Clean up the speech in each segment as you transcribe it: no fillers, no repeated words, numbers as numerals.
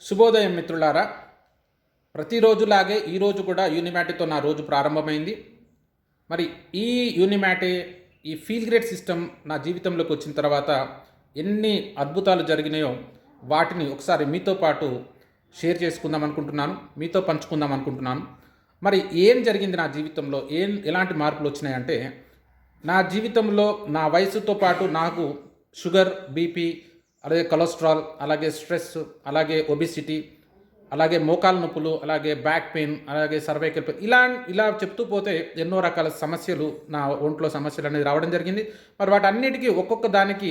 శుభోదయం మిత్రులారా. ప్రతిరోజులాగే ఈరోజు కూడా యూనిమాటితో నా రోజు ప్రారంభమైంది. మరి ఈ యూనిమాటి, ఈ ఫీల్ గ్రేట్ సిస్టమ్ నా జీవితంలోకి వచ్చిన తర్వాత ఎన్ని అద్భుతాలు జరిగినాయో వాటిని ఒకసారి మీతో పాటు షేర్ చేసుకుందాం అనుకుంటున్నాను, మీతో పంచుకుందాం అనుకుంటున్నాను. మరి ఏం జరిగింది నా జీవితంలో, ఎలాంటి మార్పులు వచ్చినాయంటే, నా జీవితంలో నా వయసుతో పాటు నాకు షుగర్, బీపీ, అలాగే కొలెస్ట్రాల్, అలాగే స్ట్రెస్, అలాగే ఒబిసిటీ, అలాగే మోకాలు నొప్పులు, అలాగే బ్యాక్ పెయిన్, అలాగే సర్వైకల్ పెయిన్, ఇలా చెప్తూ పోతే ఎన్నో రకాల సమస్యలు, నా ఒంట్లో సమస్యలు అనేది రావడం జరిగింది. మరి వాటన్నిటికీ ఒక్కొక్క దానికి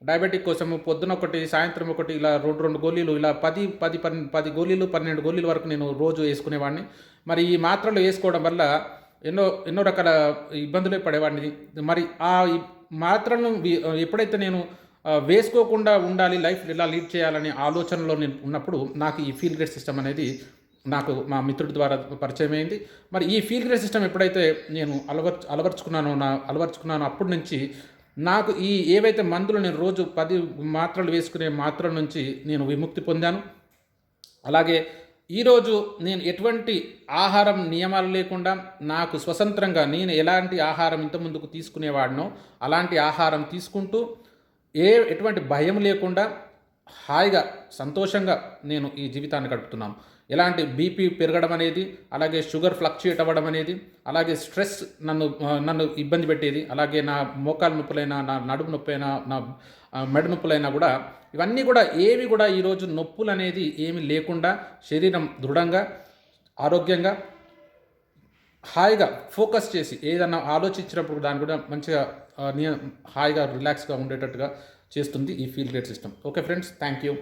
డయాబెటిక్ కోసము పొద్దున ఒకటి, సాయంత్రం ఒకటి, ఇలా రెండు గోళీలు, ఇలా 10 గోళీలు, 12 గోళీల వరకు నేను రోజు వేసుకునేవాడిని. మరి ఈ మాత్రలు వేసుకోవడం వల్ల ఎన్నో రకాల ఇబ్బందులే పడేవాడిని. మరి ఆ మాత్రలను ఎప్పుడైతే నేను వేసుకోకుండా ఉండాలి, లైఫ్ ఇలా లీడ్ చేయాలనే ఆలోచనలో నేను ఉన్నప్పుడు నాకు ఈ ఫీల్ గ్రేట్ సిస్టమ్ అనేది నాకు మా మిత్రుడి ద్వారా పరిచయం అయింది. మరి ఈ ఫీల్ గ్రేట్ సిస్టమ్ ఎప్పుడైతే నేను అలవర్చుకున్నానో అప్పటి నుంచి నాకు ఏవైతే మందులు నేను రోజు 10 మాత్రలు వేసుకునే మాత్రల నుంచి నేను విముక్తి పొందాను. అలాగే ఈరోజు నేను ఎటువంటి ఆహారం నియమాలు లేకుండా నాకు స్వతంత్రంగా నేను ఎలాంటి ఆహారం ఇంతకుముందుకు తీసుకునేవాడినో అలాంటి ఆహారం తీసుకుంటూ ఎటువంటి భయం లేకుండా హాయిగా, సంతోషంగా నేను ఈ జీవితాన్ని గడుపుతున్నాను. ఎలాంటి బీపీ పెరగడం అనేది, అలాగే షుగర్ ఫ్లక్చుయేట్ అవ్వడం అనేది, అలాగే స్ట్రెస్ నన్ను ఇబ్బంది పెట్టేది, అలాగే నా మోకాలు నొప్పులైనా, నా నడుము నొప్పైనా, నా మెడ నొప్పులైనా కూడా, ఇవన్నీ కూడా ఏవి కూడా ఈరోజు నొప్పులు అనేది ఏమి లేకుండా శరీరం దృఢంగా, ఆరోగ్యంగా, హాయిగా ఫోకస్ చేసి ఏదన్నా ఆలోచించినప్పుడు దాన్ని కూడా మంచిగా హాయిగా రిలాక్స్గా ఉండేటట్టుగా చేస్తుంది ఈ feel grade system. Okay friends, thank you.